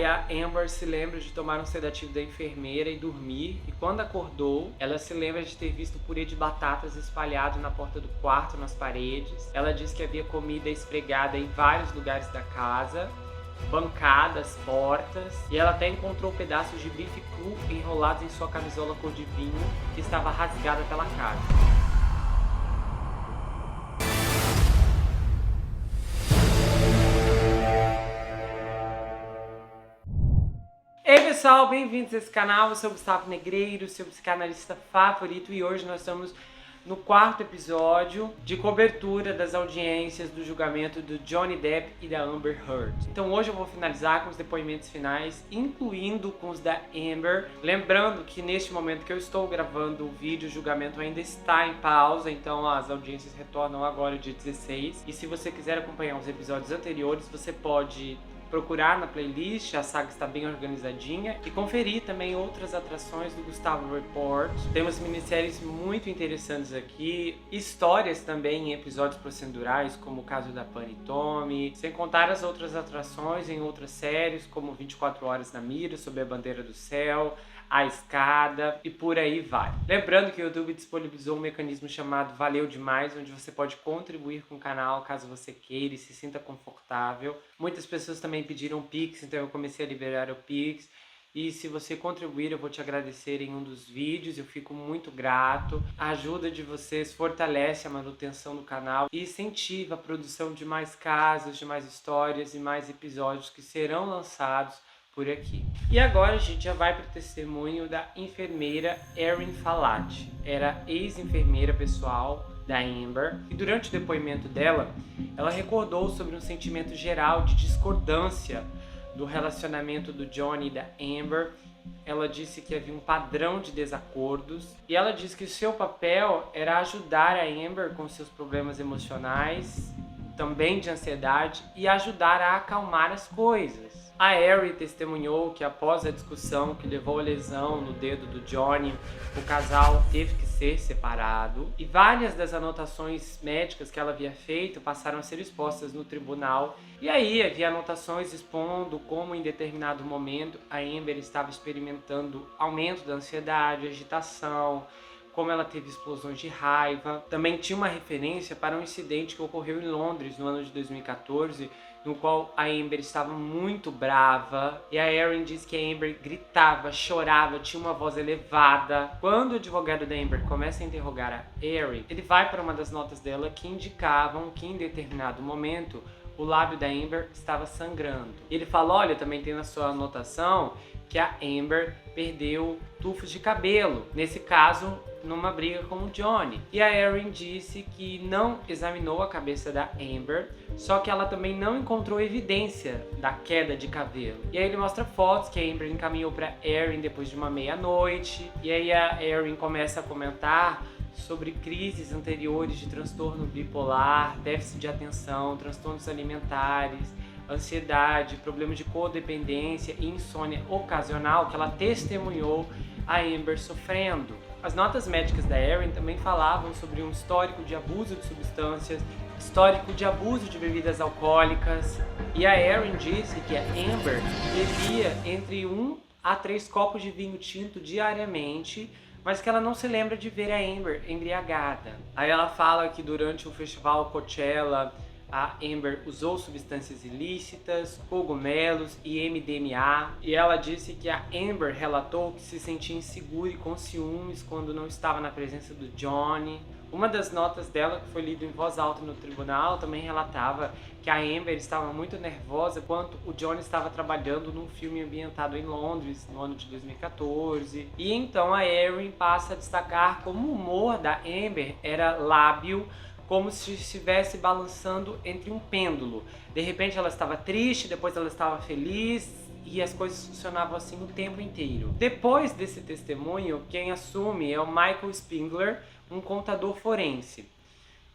Aí a Amber se lembra de tomar um sedativo da enfermeira e dormir, e quando acordou, ela se lembra de ter visto purê de batatas espalhado na porta do quarto, nas paredes. Ela diz que havia comida esfregada em vários lugares da casa, bancadas, portas, e ela até encontrou pedaços de bife cru enrolados em sua camisola cor de vinho, que estava rasgada pela casa. Ei pessoal, bem-vindos a esse canal, eu sou o Gustavo Negreiro, seu psicanalista favorito, e hoje nós estamos no quarto episódio de cobertura das audiências do julgamento do Johnny Depp e da Amber Heard. Então hoje eu vou finalizar com os depoimentos finais, incluindo com os da Amber. Lembrando que neste momento que eu estou gravando o vídeo, o julgamento ainda está em pausa, então as audiências retornam agora dia 16. E se você quiser acompanhar os episódios anteriores, você pode procurar na playlist, a saga está bem organizadinha, e conferir também outras atrações do Gustavo Report. Temos minisséries muito interessantes aqui, histórias também em episódios procedurais, como o caso da Pan e Tommy, sem contar as outras atrações em outras séries, como 24 Horas na Mira, Sob a Bandeira do Céu, A Escada e por aí vai. Lembrando que o YouTube disponibilizou um mecanismo chamado Valeu Demais, onde você pode contribuir com o canal caso você queira e se sinta confortável. Muitas pessoas também pediram Pix, então eu comecei a liberar o Pix. E se você contribuir, eu vou te agradecer em um dos vídeos, eu fico muito grato. A ajuda de vocês fortalece a manutenção do canal e incentiva a produção de mais casos, de mais histórias e mais episódios que serão lançados por aqui. E agora a gente já vai para o testemunho da enfermeira Erin Falati. Era ex-enfermeira pessoal da Amber, e durante o depoimento dela, ela recordou sobre um sentimento geral de discordância do relacionamento do Johnny e da Amber. Ela disse que havia um padrão de desacordos, e ela disse que o seu papel era ajudar a Amber com seus problemas emocionais, também de ansiedade, e ajudar a acalmar as coisas. A Erin testemunhou que após a discussão que levou à lesão no dedo do Johnny, o casal teve que ser separado, e várias das anotações médicas que ela havia feito passaram a ser expostas no tribunal. E aí havia anotações expondo como em determinado momento a Amber estava experimentando aumento da ansiedade, agitação, como ela teve explosões de raiva. Também tinha uma referência para um incidente que ocorreu em Londres no ano de 2014, no qual a Amber estava muito brava, e a Erin diz que a Amber gritava, chorava, tinha uma voz elevada. Quando o advogado da Amber começa a interrogar a Erin, ele vai para uma das notas dela que indicavam que em determinado momento o lábio da Amber estava sangrando. E ele fala, olha, também tem na sua anotação que a Amber perdeu tufos de cabelo, nesse caso numa briga com o Johnny. E a Erin disse que não examinou a cabeça da Amber, só que ela também não encontrou evidência da queda de cabelo. E aí ele mostra fotos que a Amber encaminhou para Erin depois de uma meia-noite, e aí a Erin começa a comentar sobre crises anteriores de transtorno bipolar, déficit de atenção, transtornos alimentares, ansiedade, problemas de codependência e insônia ocasional que ela testemunhou a Amber sofrendo. As notas médicas da Erin também falavam sobre um histórico de abuso de substâncias, histórico de abuso de bebidas alcoólicas, e a Erin disse que a Amber bebia entre 1 a 3 copos de vinho tinto diariamente, mas que ela não se lembra de ver a Amber embriagada. Aí ela fala que durante o festival Coachella, a Amber usou substâncias ilícitas, cogumelos e MDMA, e ela disse que a Amber relatou que se sentia insegura e com ciúmes quando não estava na presença do Johnny. Uma das notas dela, que foi lida em voz alta no tribunal, também relatava que a Amber estava muito nervosa enquanto o Johnny estava trabalhando num filme ambientado em Londres, no ano de 2014. E então a Erin passa a destacar como o humor da Amber era lábil, como se estivesse balançando entre um pêndulo. De repente ela estava triste, depois ela estava feliz, e as coisas funcionavam assim o tempo inteiro. Depois desse testemunho, quem assume é o Michael Spengler, um contador forense.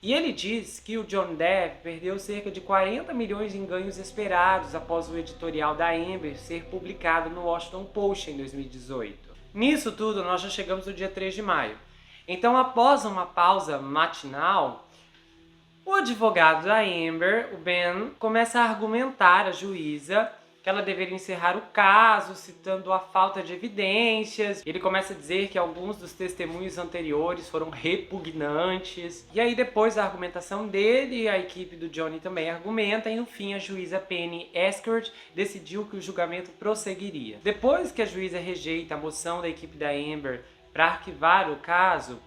E ele diz que o Johnny Depp perdeu cerca de 40 milhões em ganhos esperados após o editorial da Amber ser publicado no Washington Post em 2018. Nisso tudo, nós já chegamos no dia 3 de maio. Então, após uma pausa matinal, o advogado da Amber, o Ben, começa a argumentar à juíza que ela deveria encerrar o caso, citando a falta de evidências. Ele começa a dizer que alguns dos testemunhos anteriores foram repugnantes. E aí depois da argumentação dele, a equipe do Johnny também argumenta e no fim a juíza Penny Escort decidiu que o julgamento prosseguiria. Depois que a juíza rejeita a moção da equipe da Amber para arquivar o caso,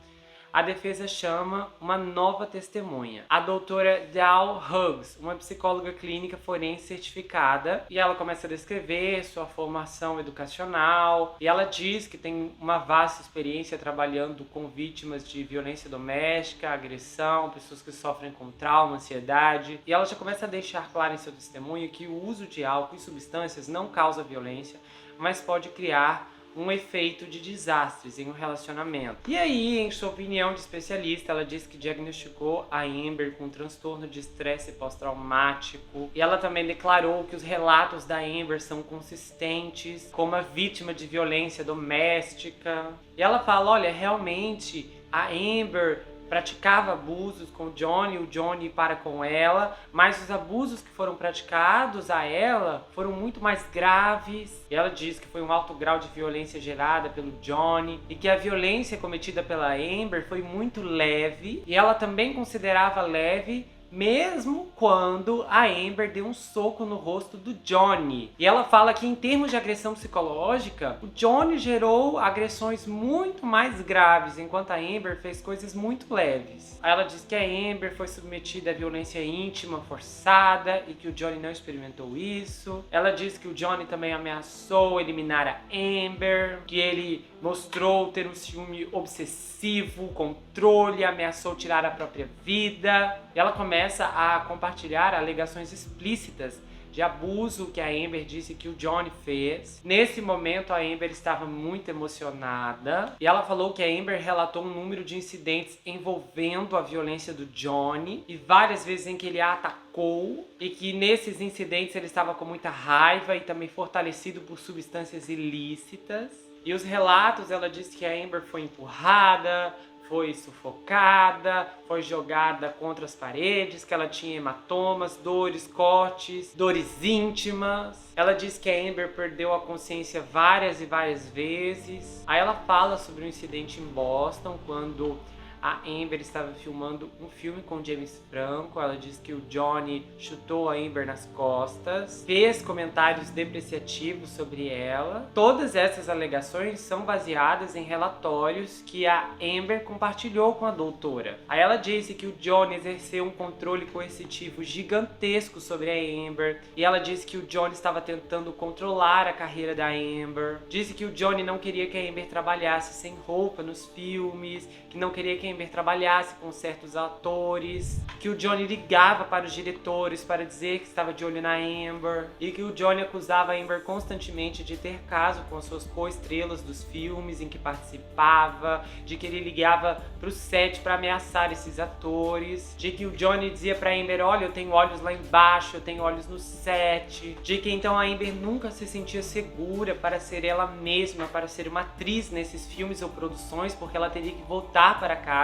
a defesa chama uma nova testemunha, a doutora Dal Hughes, uma psicóloga clínica forense certificada, e ela começa a descrever sua formação educacional, e ela diz que tem uma vasta experiência trabalhando com vítimas de violência doméstica, agressão, pessoas que sofrem com trauma, ansiedade, e ela já começa a deixar claro em seu testemunho que o uso de álcool e substâncias não causa violência, mas pode criar um efeito de desastres em um relacionamento. E aí, em sua opinião de especialista, ela disse que diagnosticou a Amber com um transtorno de estresse pós-traumático. E ela também declarou que os relatos da Amber são consistentes como a vítima de violência doméstica. E ela fala, olha, realmente a Amber praticava abusos com o Johnny para com ela, mas os abusos que foram praticados a ela foram muito mais graves. E ela diz que foi um alto grau de violência gerada pelo Johnny e que a violência cometida pela Amber foi muito leve, e ela também considerava leve mesmo quando a Amber deu um soco no rosto do Johnny. E ela fala que em termos de agressão psicológica, o Johnny gerou agressões muito mais graves, enquanto a Amber fez coisas muito leves. Aí ela diz que a Amber foi submetida à violência íntima forçada e que o Johnny não experimentou isso. Ela diz que o Johnny também ameaçou eliminar a Amber, que ele mostrou ter um ciúme obsessivo, controle, ameaçou tirar a própria vida. E ela começa a compartilhar alegações explícitas de abuso que a Amber disse que o Johnny fez. Nesse momento a Amber estava muito emocionada e ela falou que a Amber relatou um número de incidentes envolvendo a violência do Johnny e várias vezes em que ele a atacou, e que nesses incidentes ele estava com muita raiva e também fortalecido por substâncias ilícitas. E os relatos, ela disse que a Amber foi empurrada, foi sufocada, foi jogada contra as paredes, que ela tinha hematomas, dores, cortes, dores íntimas. Ela disse que a Amber perdeu a consciência várias e várias vezes. Aí ela fala sobre um incidente em Boston, quando a Amber estava filmando um filme com James Franco. Ela disse que o Johnny chutou a Amber nas costas, fez comentários depreciativos sobre ela. Todas essas alegações são baseadas em relatórios que a Amber compartilhou com a doutora. Aí ela disse que o Johnny exerceu um controle coercitivo gigantesco sobre a Amber, e ela disse que o Johnny estava tentando controlar a carreira da Amber. Disse que o Johnny não queria que a Amber trabalhasse sem roupa nos filmes, que não queria que a Amber trabalhasse com certos atores, que o Johnny ligava para os diretores para dizer que estava de olho na Amber, e que o Johnny acusava a Amber constantemente de ter caso com as suas co-estrelas dos filmes em que participava, de que ele ligava para o set para ameaçar esses atores, de que o Johnny dizia para a Amber, olha, eu tenho olhos lá embaixo, eu tenho olhos no set, de que então a Amber nunca se sentia segura para ser ela mesma, para ser uma atriz nesses filmes ou produções, porque ela teria que voltar para casa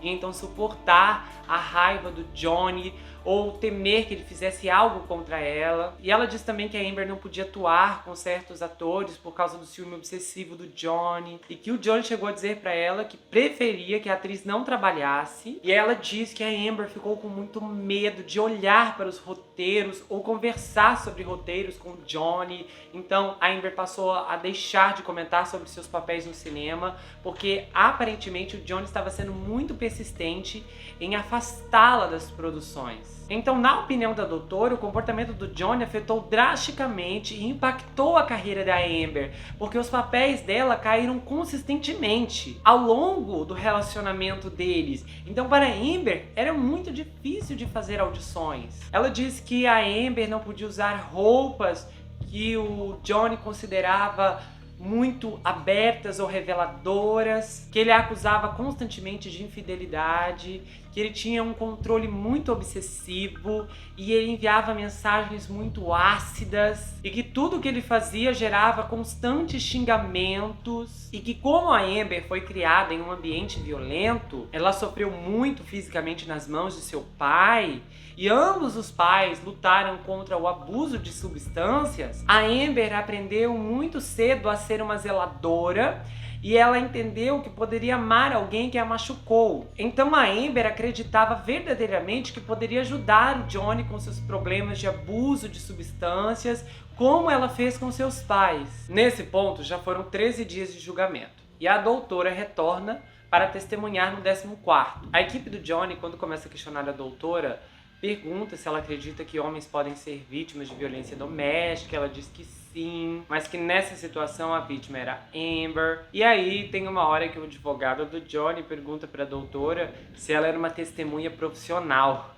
e então suportar a raiva do Johnny ou temer que ele fizesse algo contra ela. E ela diz também que a Amber não podia atuar com certos atores por causa do ciúme obsessivo do Johnny, e que o Johnny chegou a dizer pra ela que preferia que a atriz não trabalhasse. E ela diz que a Amber ficou com muito medo de olhar para os roteiros ou conversar sobre roteiros com o Johnny. Então a Amber passou a deixar de comentar sobre seus papéis no cinema, porque aparentemente o Johnny estava sendo muito persistente em afastá-la das produções. Então, na opinião da doutora, o comportamento do Johnny afetou drasticamente e impactou a carreira da Amber, porque os papéis dela caíram consistentemente ao longo do relacionamento deles. Então, para a Amber, era muito difícil de fazer audições. Ela disse que a Amber não podia usar roupas que o Johnny considerava muito abertas ou reveladoras, que ele a acusava constantemente de infidelidade, que ele tinha um controle muito obsessivo e ele enviava mensagens muito ácidas e que tudo que ele fazia gerava constantes xingamentos e que, como a Amber foi criada em um ambiente violento, ela sofreu muito fisicamente nas mãos de seu pai e ambos os pais lutaram contra o abuso de substâncias. A Amber aprendeu muito cedo a ser uma zeladora e ela entendeu que poderia amar alguém que a machucou. Então a Amber acreditava verdadeiramente que poderia ajudar o Johnny com seus problemas de abuso de substâncias, como ela fez com seus pais. Nesse ponto já foram 13 dias de julgamento e a doutora retorna para testemunhar no 14º. A equipe do Johnny, quando começa a questionar a doutora, pergunta se ela acredita que homens podem ser vítimas de violência doméstica. Ela diz que sim, mas que nessa situação a vítima era Amber. E aí tem uma hora que o advogado do Johnny pergunta para a doutora se ela era uma testemunha profissional,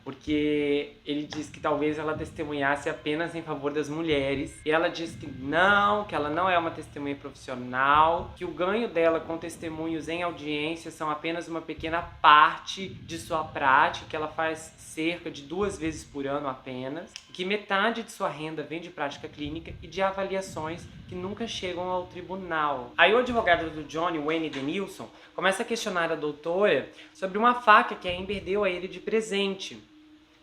porque ele diz que talvez ela testemunhasse apenas em favor das mulheres. E ela diz que ela não é uma testemunha profissional, que o ganho dela com testemunhos em audiência são apenas uma pequena parte de sua prática, que ela faz cerca de 2 vezes por ano apenas, que metade de sua renda vem de prática clínica e de avaliações que nunca chegam ao tribunal. Aí o advogado do Johnny, Wayne Denilson, começa a questionar a doutora sobre uma faca que a Amber deu a ele de presente.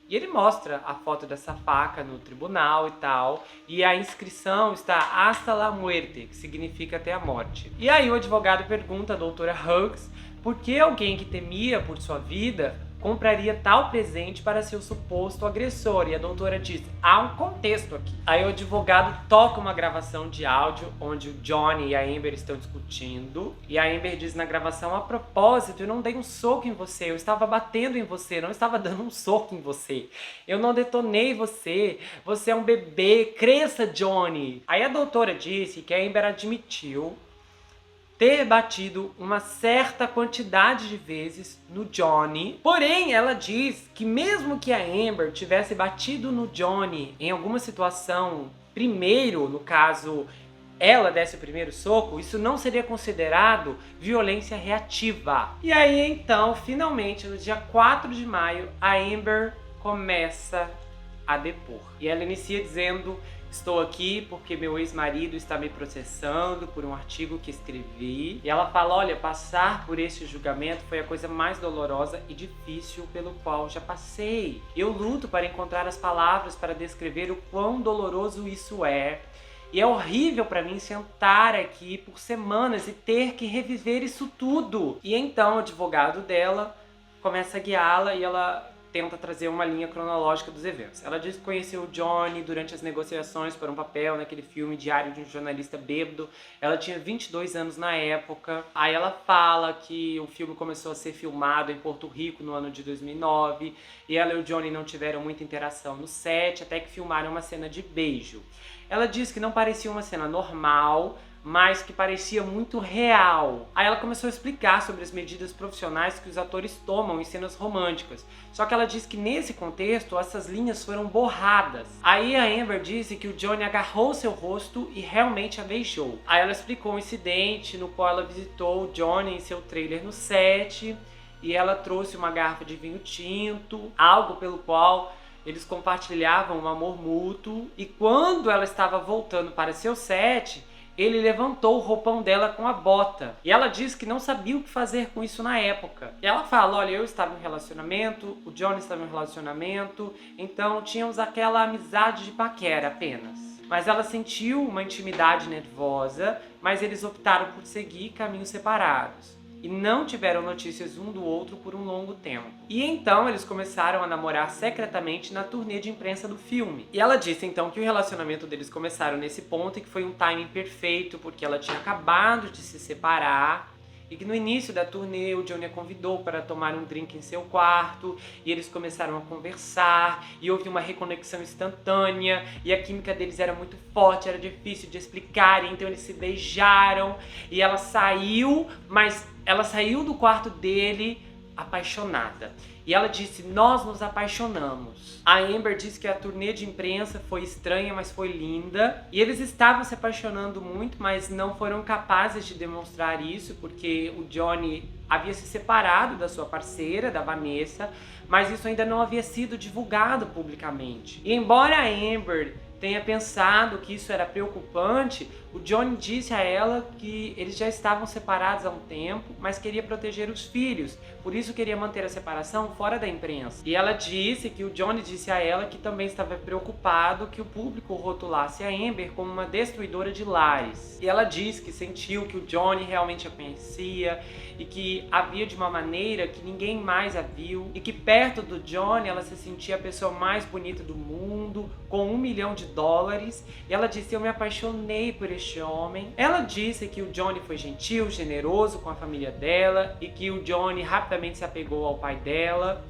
E ele mostra a foto dessa faca no tribunal e tal, e a inscrição está hasta la muerte, que significa até a morte. E aí o advogado pergunta à doutora Hughes por que alguém que temia por sua vida compraria tal presente para seu suposto agressor. E a doutora diz, há um contexto aqui. Aí o advogado toca uma gravação de áudio onde o Johnny e a Amber estão discutindo. E a Amber diz na gravação, a propósito, eu não dei um soco em você, eu estava batendo em você, não estava dando um soco em você. Eu não detonei você, você é um bebê, cresça, Johnny. Aí a doutora disse que a Amber admitiu ter batido uma certa quantidade de vezes no Johnny. Porém, ela diz que mesmo que a Amber tivesse batido no Johnny em alguma situação primeiro, no caso, ela desse o primeiro soco, isso não seria considerado violência reativa. E aí, então, finalmente, no dia 4 de maio, a Amber começa a depor. E ela inicia dizendo: estou aqui porque meu ex-marido está me processando por um artigo que escrevi. E ela fala, olha, passar por esse julgamento foi a coisa mais dolorosa e difícil pelo qual já passei. Eu luto para encontrar as palavras para descrever o quão doloroso isso é. E é horrível para mim sentar aqui por semanas e ter que reviver isso tudo. E então o advogado dela começa a guiá-la e ela tenta trazer uma linha cronológica dos eventos. Ela diz que conheceu o Johnny durante as negociações para um papel naquele filme Diário de um Jornalista Bêbado. Ela tinha 22 anos na época. Aí ela fala que o filme começou a ser filmado em Porto Rico no ano de 2009 e ela e o Johnny não tiveram muita interação no set, até que filmaram uma cena de beijo. Ela diz que não parecia uma cena normal, mas que parecia muito real. Aí ela começou a explicar sobre as medidas profissionais que os atores tomam em cenas românticas. Só que ela disse que nesse contexto essas linhas foram borradas. Aí a Amber disse que o Johnny agarrou seu rosto e realmente a beijou. Aí ela explicou um incidente no qual ela visitou o Johnny em seu trailer no set e ela trouxe uma garrafa de vinho tinto, algo pelo qual eles compartilhavam um amor mútuo. E quando ela estava voltando para seu set, ele levantou o roupão dela com a bota. E ela disse que não sabia o que fazer com isso na época. E ela fala, olha, eu estava em um relacionamento, o Johnny estava em um relacionamento, então tínhamos aquela amizade de paquera apenas. Mas ela sentiu uma intimidade nervosa, mas eles optaram por seguir caminhos separados. E não tiveram notícias um do outro por um longo tempo. E então eles começaram a namorar secretamente na turnê de imprensa do filme. E ela disse então que o relacionamento deles começaram nesse ponto e que foi um timing perfeito, porque ela tinha acabado de se separar. E que no início da turnê o Johnny a convidou para tomar um drink em seu quarto. E eles começaram a conversar. E houve uma reconexão instantânea. E a química deles era muito forte, era difícil de explicar. Então eles se beijaram. E ela saiu, mas ela saiu do quarto dele apaixonada. E ela disse, nós nos apaixonamos. A Amber disse que a turnê de imprensa foi estranha, mas foi linda. E eles estavam se apaixonando muito, mas não foram capazes de demonstrar isso, porque o Johnny havia se separado da sua parceira, da Vanessa, mas isso ainda não havia sido divulgado publicamente. E embora a Amber tenha pensado que isso era preocupante, o Johnny disse a ela que eles já estavam separados há um tempo, mas queria proteger os filhos, por isso queria manter a separação fora da imprensa. E ela disse que o Johnny disse a ela que também estava preocupado que o público rotulasse a Amber como uma destruidora de lares. E ela disse que sentiu que o Johnny realmente a conhecia e que a via de uma maneira que ninguém mais a viu, e que perto do Johnny ela se sentia a pessoa mais bonita do mundo, com $1 milhão. E ela disse, eu me apaixonei por este homem. Ela disse que o Johnny foi gentil, generoso com a família dela e que o Johnny rapidamente se apegou ao pai dela.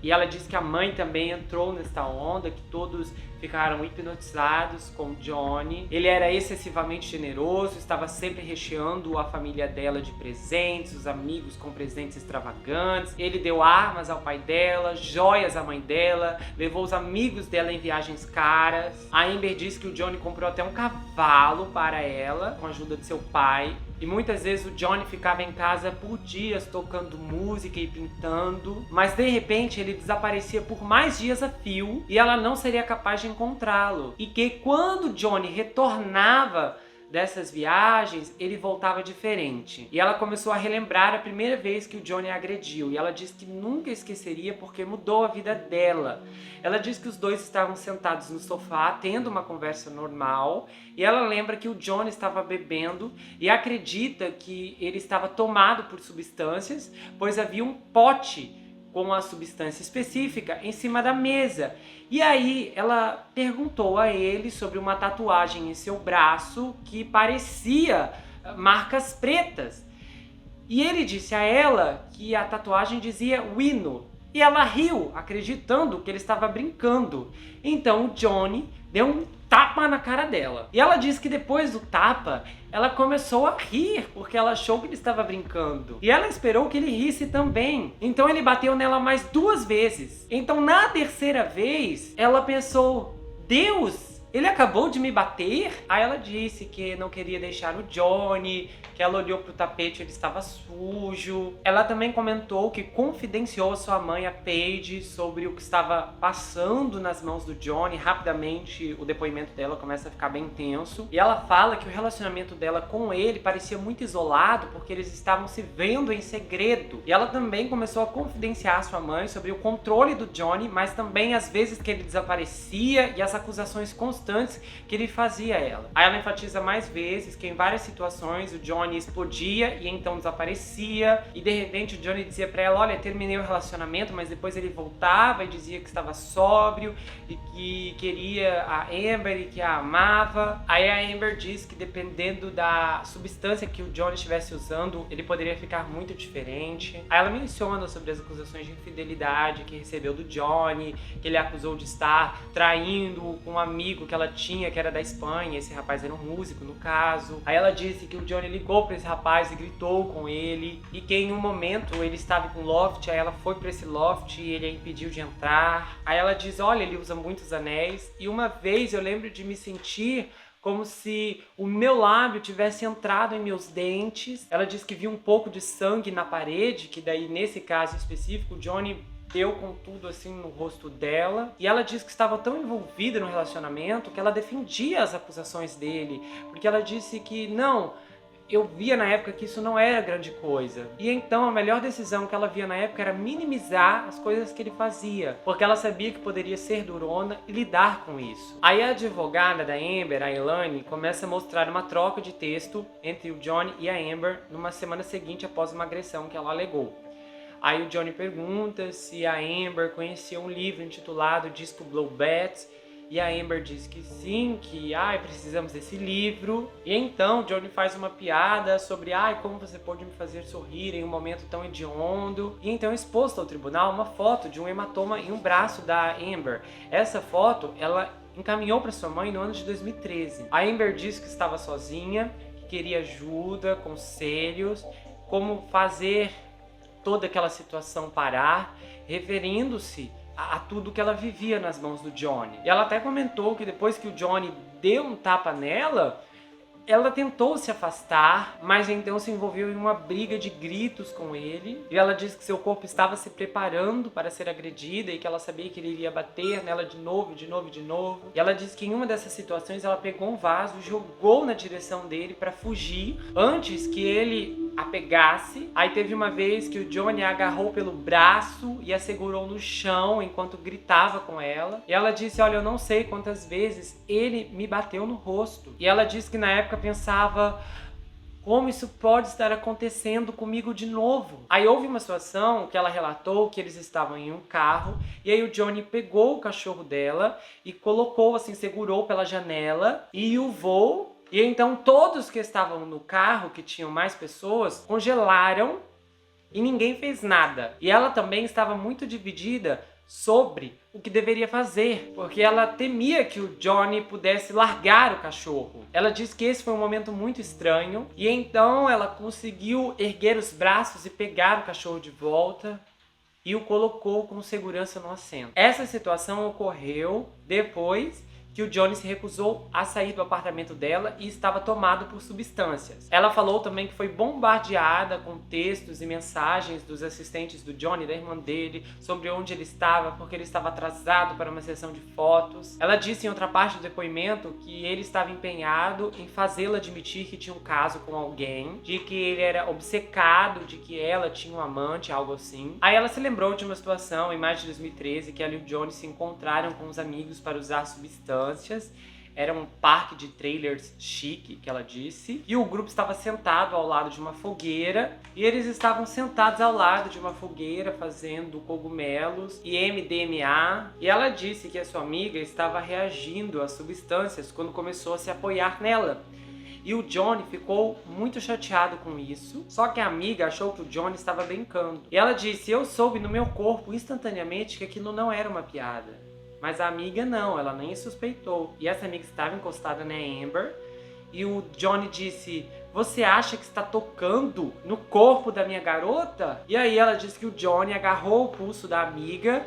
E ela disse que a mãe também entrou nesta onda, que todos ficaram hipnotizados com o Johnny. Ele era excessivamente generoso, estava sempre recheando a família dela de presentes, os amigos com presentes extravagantes. Ele deu armas ao pai dela, joias à mãe dela, levou os amigos dela em viagens caras. A Amber disse que o Johnny comprou até um cavalo para ela, com a ajuda de seu pai. E muitas vezes o Johnny ficava em casa por dias tocando música e pintando, mas de repente ele desaparecia por mais dias a fio e ela não seria capaz de encontrá-lo. E que quando Johnny retornava dessas viagens, ele voltava diferente. E ela começou a relembrar a primeira vez que o Johnny a agrediu. E ela disse que nunca esqueceria porque mudou a vida dela. Ela disse que os dois estavam sentados no sofá, tendo uma conversa normal. E ela lembra que o Johnny estava bebendo e acredita que ele estava tomado por substâncias, pois havia um pote com a substância específica em cima da mesa. E aí ela perguntou a ele sobre uma tatuagem em seu braço que parecia marcas pretas. E ele disse a ela que a tatuagem dizia Wino. E ela riu, acreditando que ele estava brincando. Então o Johnny deu um tapa na cara dela. E ela disse que depois do tapa, ela começou a rir, porque ela achou que ele estava brincando. E ela esperou que ele risse também. Então ele bateu nela mais 2 vezes. Então na terceira vez, ela pensou, Deus, ele acabou de me bater? Aí ela disse que não queria deixar o Johnny, que ela olhou pro tapete e ele estava sujo. Ela também comentou que confidenciou a sua mãe, a Paige, sobre o que estava passando nas mãos do Johnny. Rapidamente o depoimento dela começa a ficar bem tenso. E ela fala que o relacionamento dela com ele parecia muito isolado, porque eles estavam se vendo em segredo. E ela também começou a confidenciar a sua mãe sobre o controle do Johnny, mas também as vezes que ele desaparecia e as acusações constantes que ele fazia a ela. Aí ela enfatiza mais vezes que em várias situações o Johnny explodia e então desaparecia, e de repente o Johnny dizia pra ela, olha, terminei o relacionamento, mas depois ele voltava e dizia que estava sóbrio e que queria a Amber e que a amava. Aí a Amber diz que dependendo da substância que o Johnny estivesse usando, ele poderia ficar muito diferente. Aí ela menciona sobre as acusações de infidelidade que recebeu do Johnny, que ele acusou de estar traindo com um amigo que ela tinha, que era da Espanha. Esse rapaz era um músico, no caso. Aí ela disse que o Johnny ligou pra esse rapaz e gritou com ele, e que em um momento ele estava com um loft, aí ela foi pra esse loft e ele a impediu de entrar. Aí ela diz, olha, ele usa muitos anéis, e uma vez eu lembro de me sentir como se o meu lábio tivesse entrado em meus dentes. Ela diz que viu um pouco de sangue na parede, que daí nesse caso específico o Johnny deu com tudo assim no rosto dela. E ela diz que estava tão envolvida no relacionamento que ela defendia as acusações dele, porque ela disse que não, eu via na época que isso não era grande coisa. E então a melhor decisão que ela via na época era minimizar as coisas que ele fazia, porque ela sabia que poderia ser durona e lidar com isso. Aí a advogada da Amber, a Elaine, começa a mostrar uma troca de texto entre o Johnny e a Amber numa semana seguinte após uma agressão que ela alegou. Aí o Johnny pergunta se a Amber conhecia um livro intitulado Disco Blowbats, e a Amber diz que sim, que precisamos desse livro. E então o Johnny faz uma piada sobre como você pode me fazer sorrir em um momento tão hediondo. E então exposto ao tribunal uma foto de um hematoma em um braço da Amber. Essa foto ela encaminhou para sua mãe no ano de 2013. A Amber disse que estava sozinha, que queria ajuda, conselhos, como fazer toda aquela situação parar, referindo-se a tudo que ela vivia nas mãos do Johnny. E ela até comentou que depois que o Johnny deu um tapa nela, ela tentou se afastar, mas então se envolveu em uma briga de gritos com ele. E ela disse que seu corpo estava se preparando para ser agredida e que ela sabia que ele iria bater nela de novo, de novo, de novo. E ela disse que em uma dessas situações ela pegou um vaso e jogou na direção dele para fugir antes que ele a pegasse. Aí teve uma vez que o Johnny a agarrou pelo braço e a segurou no chão enquanto gritava com ela. E ela disse, olha, eu não sei quantas vezes ele me bateu no rosto. E ela disse que na época pensava, como isso pode estar acontecendo comigo de novo? Aí houve uma situação que ela relatou que eles estavam em um carro e aí o Johnny pegou o cachorro dela e colocou assim, segurou pela janela e o voo. E então todos que estavam no carro, que tinham mais pessoas, congelaram e ninguém fez nada. E ela também estava muito dividida sobre o que deveria fazer, porque ela temia que o Johnny pudesse largar o cachorro. Ela disse que esse foi um momento muito estranho e então ela conseguiu erguer os braços e pegar o cachorro de volta e o colocou com segurança no assento. Essa situação ocorreu depois que o Johnny se recusou a sair do apartamento dela e estava tomado por substâncias. Ela falou também que foi bombardeada com textos e mensagens dos assistentes do Johnny, da irmã dele, sobre onde ele estava, porque ele estava atrasado para uma sessão de fotos. Ela disse em outra parte do depoimento que ele estava empenhado em fazê-la admitir que tinha um caso com alguém, de que ele era obcecado, de que ela tinha um amante, algo assim. Aí ela se lembrou de uma situação em maio de 2013 que ela e o Johnny se encontraram com os amigos para usar substâncias. Era um parque de trailers chique, que ela disse. E o grupo estava sentado ao lado de uma fogueira. E eles estavam sentados ao lado de uma fogueira fazendo cogumelos e MDMA. E ela disse que a sua amiga estava reagindo às substâncias quando começou a se apoiar nela. E o Johnny ficou muito chateado com isso. Só que a amiga achou que o Johnny estava brincando. E ela disse, eu soube no meu corpo instantaneamente que aquilo não era uma piada. Mas a amiga não, ela nem suspeitou. E essa amiga estava encostada na Amber. E o Johnny disse, você acha que está tocando no corpo da minha garota? E aí ela disse que o Johnny agarrou o pulso da amiga,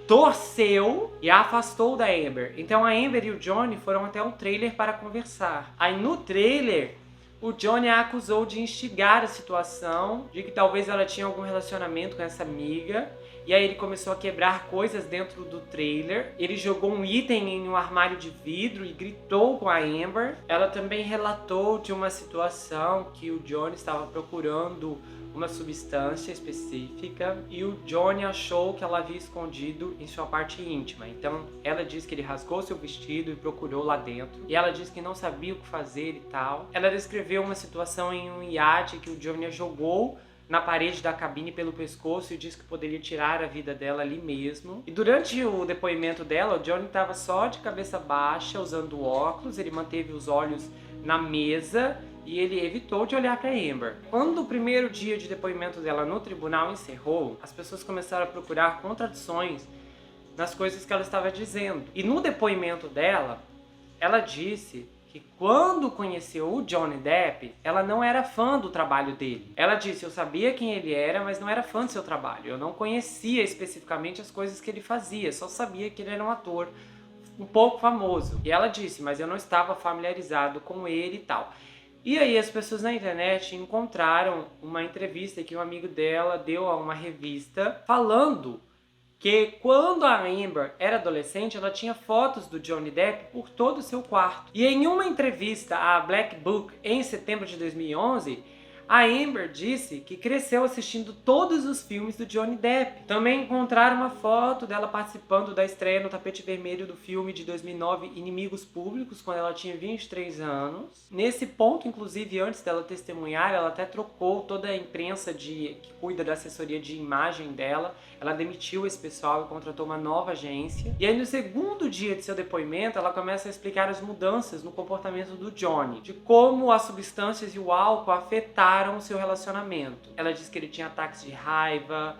torceu e a afastou da Amber. Então a Amber e o Johnny foram até um trailer para conversar. Aí no trailer, o Johnny a acusou de instigar a situação, de que talvez ela tinha algum relacionamento com essa amiga. E aí ele começou a quebrar coisas dentro do trailer. Ele jogou um item em um armário de vidro e gritou com a Amber. Ela também relatou de uma situação que o Johnny estava procurando uma substância específica e o Johnny achou que ela havia escondido em sua parte íntima. Então ela disse que ele rasgou seu vestido e procurou lá dentro. E ela disse que não sabia o que fazer e tal. Ela descreveu uma situação em um iate que o Johnny a jogou na parede da cabine pelo pescoço e disse que poderia tirar a vida dela ali mesmo. E durante o depoimento dela, o Johnny estava só de cabeça baixa, usando óculos, ele manteve os olhos na mesa e ele evitou de olhar para Amber. Quando o primeiro dia de depoimento dela no tribunal encerrou, as pessoas começaram a procurar contradições nas coisas que ela estava dizendo. E no depoimento dela, ela disse que quando conheceu o Johnny Depp, ela não era fã do trabalho dele. Ela disse, eu sabia quem ele era, mas não era fã do seu trabalho. Eu não conhecia especificamente as coisas que ele fazia, só sabia que ele era um ator um pouco famoso. E ela disse, mas eu não estava familiarizado com ele e tal. E aí as pessoas na internet encontraram uma entrevista que um amigo dela deu a uma revista falando que quando a Amber era adolescente, ela tinha fotos do Johnny Depp por todo o seu quarto. E em uma entrevista à Black Book em setembro de 2011, a Amber disse que cresceu assistindo todos os filmes do Johnny Depp. Também encontraram uma foto dela participando da estreia no tapete vermelho do filme de 2009, Inimigos Públicos, quando ela tinha 23 anos. Nesse ponto, inclusive, antes dela testemunhar, ela até trocou toda a imprensa que cuida da assessoria de imagem dela. Ela demitiu esse pessoal e contratou uma nova agência. E aí, no segundo dia de seu depoimento, ela começa a explicar as mudanças no comportamento do Johnny, de como as substâncias e o álcool afetaram o seu relacionamento. Ela diz que ele tinha ataques de raiva,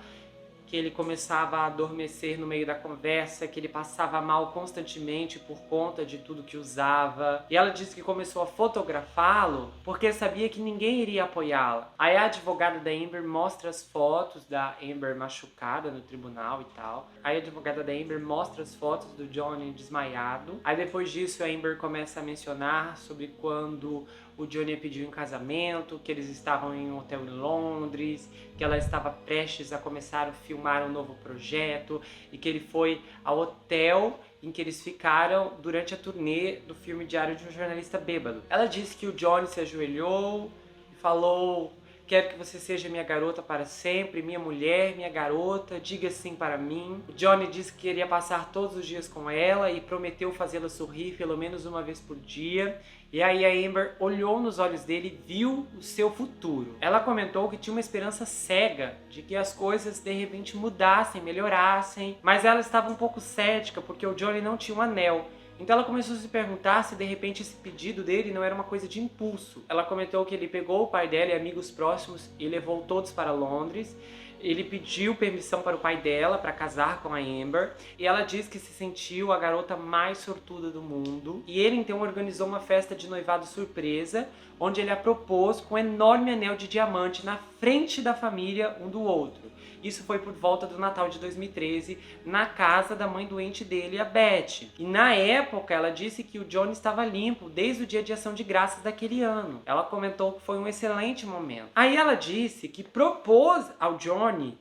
que ele começava a adormecer no meio da conversa, que ele passava mal constantemente por conta de tudo que usava. E ela disse que começou a fotografá-lo porque sabia que ninguém iria apoiá-la. Aí a advogada da Amber mostra as fotos da Amber machucada no tribunal e tal. Aí a advogada da Amber mostra as fotos do Johnny desmaiado. Aí depois disso a Amber começa a mencionar sobre quando o Johnny pediu em casamento, que eles estavam em um hotel em Londres, que ela estava prestes a começar a filmar um novo projeto e que ele foi ao hotel em que eles ficaram durante a turnê do filme Diário de um Jornalista Bêbado. Ela disse que o Johnny se ajoelhou e falou: quero que você seja minha garota para sempre, minha mulher, minha garota, diga sim para mim. O Johnny disse que queria passar todos os dias com ela e prometeu fazê-la sorrir pelo menos uma vez por dia. E aí a Amber olhou nos olhos dele e viu o seu futuro. Ela comentou que tinha uma esperança cega de que as coisas de repente mudassem, melhorassem, mas ela estava um pouco cética porque o Johnny não tinha um anel. Então ela começou a se perguntar se de repente esse pedido dele não era uma coisa de impulso. Ela comentou que ele pegou o pai dela e amigos próximos e levou todos para Londres. Ele pediu permissão para o pai dela para casar com a Amber e ela diz que se sentiu a garota mais sortuda do mundo. E ele então organizou uma festa de noivado surpresa, onde ele a propôs com um enorme anel de diamante na frente da família um do outro. Isso foi por volta do Natal de 2013, na casa da mãe doente dele, a Beth. E na época ela disse que o Johnny estava limpo desde o dia de ação de graças daquele ano. Ela comentou que foi um excelente momento. Aí ela disse que propôs ao Johnny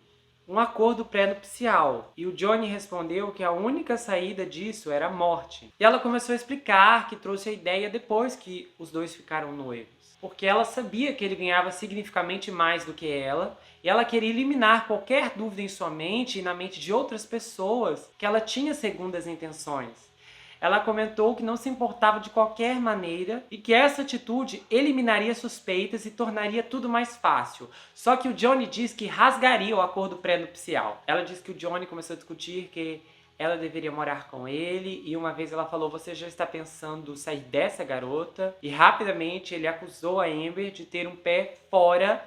um acordo pré-nupcial. E o Johnny respondeu que a única saída disso era a morte. E ela começou a explicar que trouxe a ideia depois que os dois ficaram noivos. Porque ela sabia que ele ganhava significativamente mais do que ela, e ela queria eliminar qualquer dúvida em sua mente e na mente de outras pessoas que ela tinha segundas intenções. Ela comentou que não se importava de qualquer maneira e que essa atitude eliminaria suspeitas e tornaria tudo mais fácil. Só que o Johnny diz que rasgaria o acordo pré-nupcial. Ela diz que o Johnny começou a discutir que ela deveria morar com ele e uma vez ela falou: você já está pensando sair dessa garota? E rapidamente ele acusou a Amber de ter um pé fora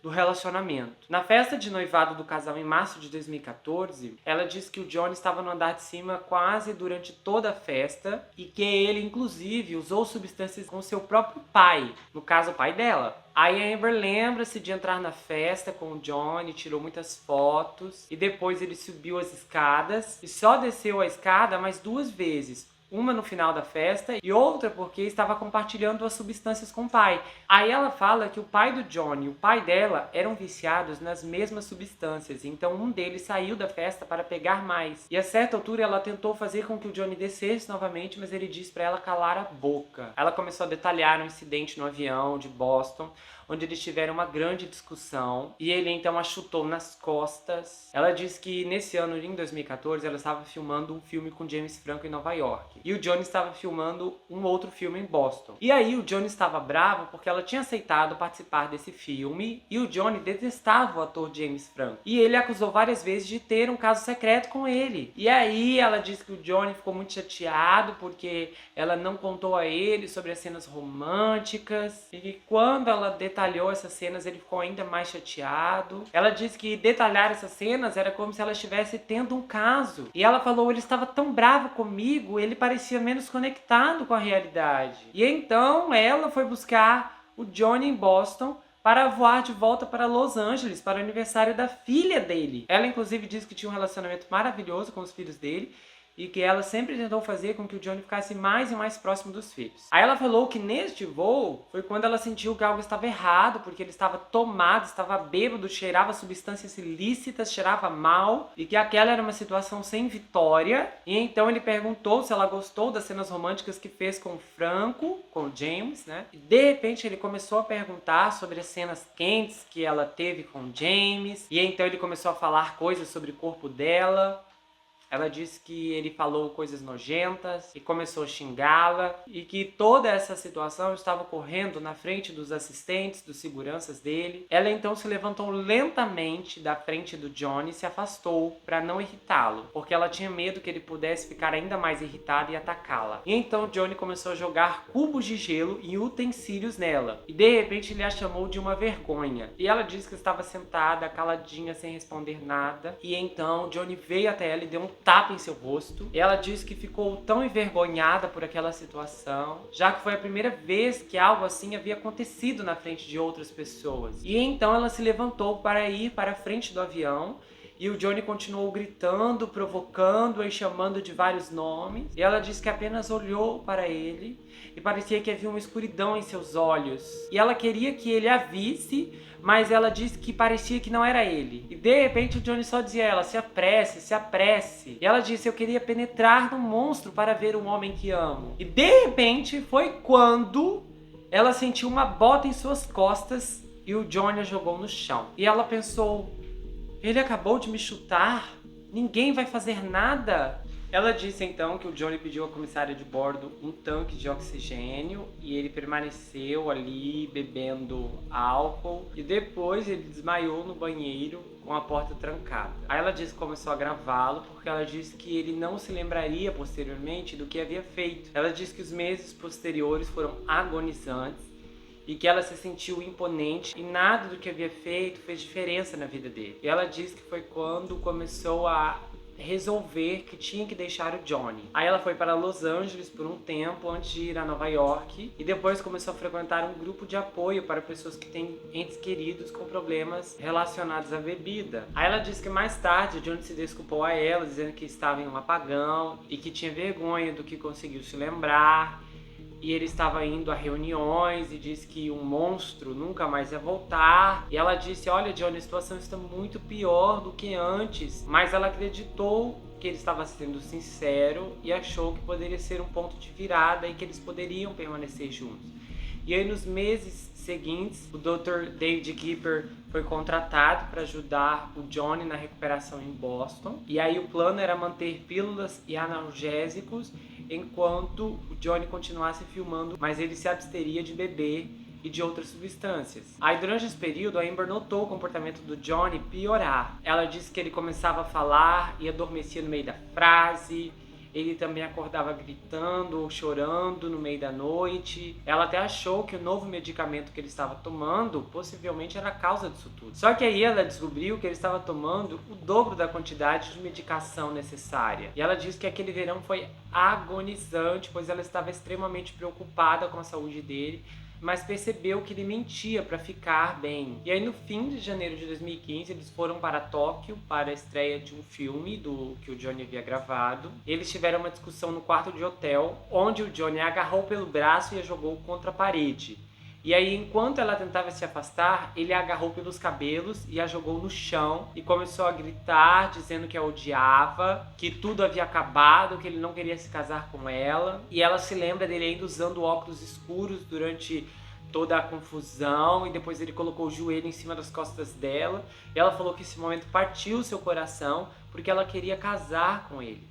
do relacionamento. Na festa de noivado do casal em março de 2014, ela disse que o Johnny estava no andar de cima quase durante toda a festa e que ele, inclusive, usou substâncias com seu próprio pai, no caso, o pai dela. Aí a Amber lembra-se de entrar na festa com o Johnny, tirou muitas fotos e depois ele subiu as escadas e só desceu a escada mais 2 vezes. Uma no final da festa e outra porque estava compartilhando as substâncias com o pai. Aí ela fala que o pai do Johnny e o pai dela eram viciados nas mesmas substâncias, então um deles saiu da festa para pegar mais. E a certa altura ela tentou fazer com que o Johnny descesse novamente, mas ele disse para ela calar a boca. Ela começou a detalhar um incidente no avião de Boston, onde eles tiveram uma grande discussão e ele então a chutou nas costas. Ela disse que nesse ano, em 2014, ela estava filmando um filme com James Franco em Nova York e o Johnny estava filmando um outro filme em Boston. E aí o Johnny estava bravo porque ela tinha aceitado participar desse filme e o Johnny detestava o ator James Franco. E ele acusou várias vezes de ter um caso secreto com ele. E aí ela disse que o Johnny ficou muito chateado porque ela não contou a ele sobre as cenas românticas e que quando ela detalhou essas cenas ele ficou ainda mais chateado. Ela disse que detalhar essas cenas era como se ela estivesse tendo um caso. E ela falou: ele estava tão bravo comigo, ele parecia menos conectado com a realidade. E então ela foi buscar o Johnny em Boston para voar de volta para Los Angeles para o aniversário da filha dele. Ela inclusive disse que tinha um relacionamento maravilhoso com os filhos dele e que ela sempre tentou fazer com que o Johnny ficasse mais e mais próximo dos filhos. Aí ela falou que neste voo foi quando ela sentiu que algo estava errado, porque ele estava tomado, estava bêbado, cheirava substâncias ilícitas, cheirava mal, e que aquela era uma situação sem vitória. E então ele perguntou se ela gostou das cenas românticas que fez com o Franco, com o James, né? E de repente ele começou a perguntar sobre as cenas quentes que ela teve com o James, e então ele começou a falar coisas sobre o corpo dela. Ela disse que ele falou coisas nojentas e começou a xingá-la e que toda essa situação estava ocorrendo na frente dos assistentes, dos seguranças dele. Ela então se levantou lentamente da frente do Johnny e se afastou para não irritá-lo, porque ela tinha medo que ele pudesse ficar ainda mais irritado e atacá-la. E então Johnny começou a jogar cubos de gelo e utensílios nela e de repente ele a chamou de uma vergonha. E ela disse que estava sentada, caladinha, sem responder nada. E então Johnny veio até ela e deu um tapa em seu rosto. E ela disse que ficou tão envergonhada por aquela situação, já que foi a primeira vez que algo assim havia acontecido na frente de outras pessoas. E então ela se levantou para ir para a frente do avião. E o Johnny continuou gritando, provocando e chamando de vários nomes. E ela disse que apenas olhou para ele e parecia que havia uma escuridão em seus olhos. E ela queria que ele a visse, mas ela disse que parecia que não era ele. E de repente o Johnny só dizia a ela: se apresse, se apresse. E ela disse: eu queria penetrar no monstro para ver um homem que amo. E de repente foi quando ela sentiu uma bota em suas costas e o Johnny a jogou no chão. E ela pensou: ele acabou de me chutar? Ninguém vai fazer nada? Ela disse então que o Johnny pediu à comissária de bordo um tanque de oxigênio e ele permaneceu ali bebendo álcool e depois ele desmaiou no banheiro com a porta trancada. Aí ela disse que começou a gravá-lo porque ela disse que ele não se lembraria posteriormente do que havia feito. Ela disse que os meses posteriores foram agonizantes e que ela se sentiu imponente e nada do que havia feito fez diferença na vida dele. E ela disse que foi quando começou a resolver que tinha que deixar o Johnny. Aí ela foi para Los Angeles por um tempo antes de ir a Nova York e depois começou a frequentar um grupo de apoio para pessoas que têm entes queridos com problemas relacionados à bebida. Aí ela disse que mais tarde o Johnny se desculpou a ela, dizendo que estava em um apagão e que tinha vergonha do que conseguiu se lembrar. E ele estava indo a reuniões e disse que um monstro nunca mais ia voltar. E ela disse: olha, Johnny, a situação está muito pior do que antes. Mas ela acreditou que ele estava sendo sincero e achou que poderia ser um ponto de virada e que eles poderiam permanecer juntos. E aí nos meses seguintes, o Dr. David Kipper foi contratado para ajudar o Johnny na recuperação em Boston. E aí o plano era manter pílulas e analgésicos enquanto o Johnny continuasse filmando, mas ele se absteria de beber e de outras substâncias. Aí durante esse período a Amber notou o comportamento do Johnny piorar. Ela disse que ele começava a falar e adormecia no meio da frase. Ele também acordava gritando ou chorando no meio da noite. Ela até achou que o novo medicamento que ele estava tomando possivelmente era a causa disso tudo. Só que aí ela descobriu que ele estava tomando o dobro da quantidade de medicação necessária. E ela disse que aquele verão foi agonizante, pois ela estava extremamente preocupada com a saúde dele, mas percebeu que ele mentia para ficar bem. E aí no fim de janeiro de 2015 eles foram para Tóquio para a estreia de um filme que o Johnny havia gravado. Eles tiveram uma discussão no quarto de hotel, onde o Johnny a agarrou pelo braço e a jogou contra a parede. E aí, enquanto ela tentava se afastar, ele a agarrou pelos cabelos e a jogou no chão e começou a gritar, dizendo que a odiava, que tudo havia acabado, que ele não queria se casar com ela. E ela se lembra dele ainda usando óculos escuros durante toda a confusão, e depois ele colocou o joelho em cima das costas dela. E ela falou que esse momento partiu seu coração porque ela queria casar com ele.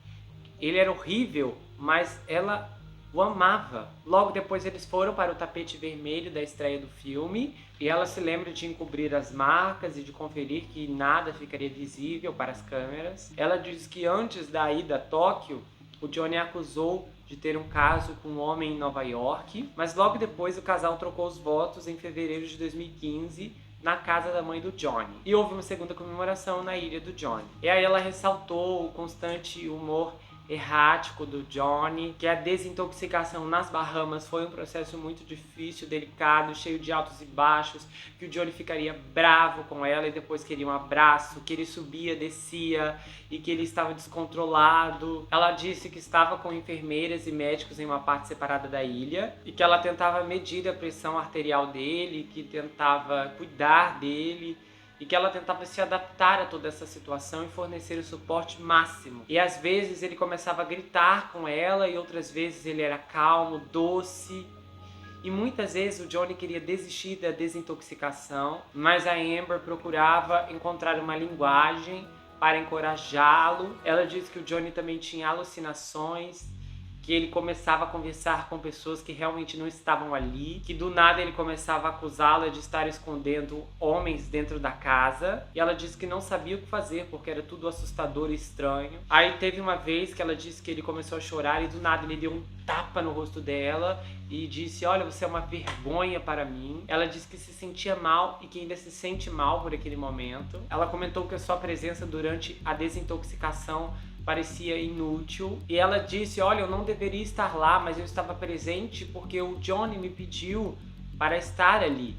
Ele era horrível, mas ela o amava. Logo depois eles foram para o tapete vermelho da estreia do filme e ela se lembra de encobrir as marcas e de conferir que nada ficaria visível para as câmeras. Ela diz que antes da ida a Tóquio, o Johnny a acusou de ter um caso com um homem em Nova York, mas logo depois o casal trocou os votos em fevereiro de 2015 na casa da mãe do Johnny. E houve uma segunda comemoração na ilha do Johnny. E aí ela ressaltou o constante humor errático do Johnny, que a desintoxicação nas Bahamas foi um processo muito difícil, delicado, cheio de altos e baixos, que o Johnny ficaria bravo com ela e depois queria um abraço, que ele subia, descia e que ele estava descontrolado. Ela disse que estava com enfermeiras e médicos em uma parte separada da ilha e que ela tentava medir a pressão arterial dele, que tentava cuidar dele, e que ela tentava se adaptar a toda essa situação e fornecer o suporte máximo. E às vezes ele começava a gritar com ela e outras vezes ele era calmo, doce. E muitas vezes o Johnny queria desistir da desintoxicação, mas a Amber procurava encontrar uma linguagem para encorajá-lo. Ela disse que o Johnny também tinha alucinações, que ele começava a conversar com pessoas que realmente não estavam ali, que do nada ele começava a acusá-la de estar escondendo homens dentro da casa, e ela disse que não sabia o que fazer porque era tudo assustador e estranho. Aí teve uma vez que ela disse que ele começou a chorar e do nada ele deu um tapa no rosto dela e disse: olha, você é uma vergonha para mim. Ela disse que se sentia mal e que ainda se sente mal por aquele momento. Ela comentou que a sua presença durante a desintoxicação parecia inútil. E ela disse: olha, eu não deveria estar lá, mas eu estava presente porque o Johnny me pediu para estar ali.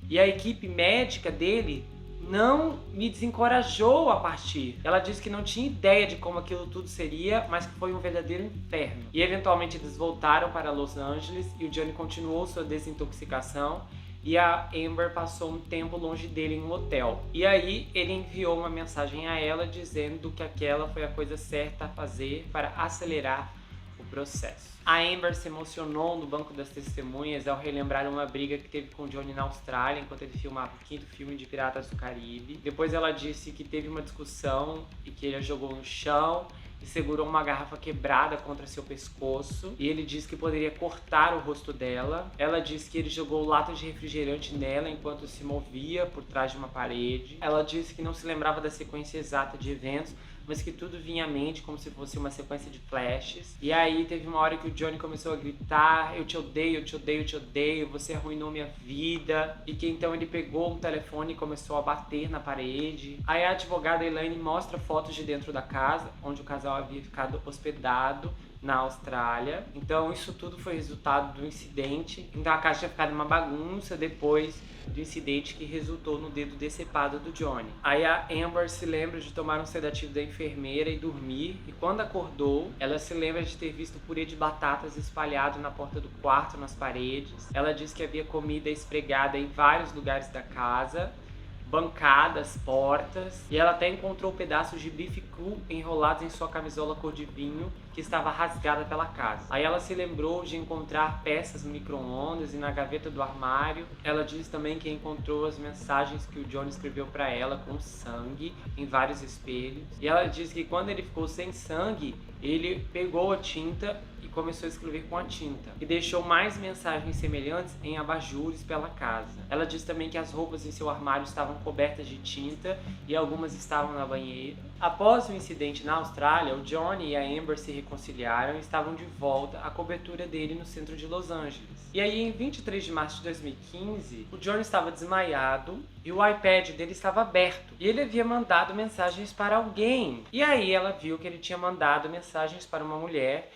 E a equipe médica dele não me desencorajou a partir. Ela disse que não tinha ideia de como aquilo tudo seria, mas que foi um verdadeiro inferno. E eventualmente eles voltaram para Los Angeles e o Johnny continuou sua desintoxicação. E a Amber passou um tempo longe dele em um hotel. E aí ele enviou uma mensagem a ela dizendo que aquela foi a coisa certa a fazer para acelerar o processo. A Amber se emocionou no banco das testemunhas ao relembrar uma briga que teve com o Johnny na Austrália enquanto ele filmava o 5º filme de Piratas do Caribe. Depois ela disse que teve uma discussão e que ele a jogou no chão e segurou uma garrafa quebrada contra seu pescoço, e ele disse que poderia cortar o rosto dela. Ela disse que ele jogou lata de refrigerante nela enquanto se movia por trás de uma parede. Ela disse que não se lembrava da sequência exata de eventos, mas que tudo vinha à mente como se fosse uma sequência de flashes. E aí teve uma hora que o Johnny começou a gritar: eu te odeio, eu te odeio, eu te odeio, você arruinou minha vida. E que então ele pegou um telefone e começou a bater na parede. Aí a advogada Elaine mostra fotos de dentro da casa, onde o casal havia ficado hospedado na Austrália. Então isso tudo foi resultado do incidente. Então a casa tinha ficado uma bagunça depois do incidente que resultou no dedo decepado do Johnny. Aí a Amber se lembra de tomar um sedativo da enfermeira e dormir, e quando acordou, ela se lembra de ter visto purê de batatas espalhado na porta do quarto, nas paredes. Ela diz que havia comida esfregada em vários lugares da casa, bancadas, portas, e ela até encontrou pedaços de bife cru enrolados em sua camisola cor de vinho que estava rasgada pela casa. Aí ela se lembrou de encontrar peças no micro-ondas e na gaveta do armário. Ela diz também que encontrou as mensagens que o Johnny escreveu para ela com sangue em vários espelhos. E ela diz que quando ele ficou sem sangue, ele pegou a tinta e começou a escrever com a tinta, e deixou mais mensagens semelhantes em abajures pela casa. Ela diz também que as roupas em seu armário estavam cobertas de tinta e algumas estavam na banheira. Após o incidente na Austrália, o Johnny e a Amber se reconciliaram e estavam de volta à cobertura dele no centro de Los Angeles. E aí, em 23 de março de 2015, o Johnny estava desmaiado e o iPad dele estava aberto. E ele havia mandado mensagens para alguém. E aí ela viu que ele tinha mandado mensagens para uma mulher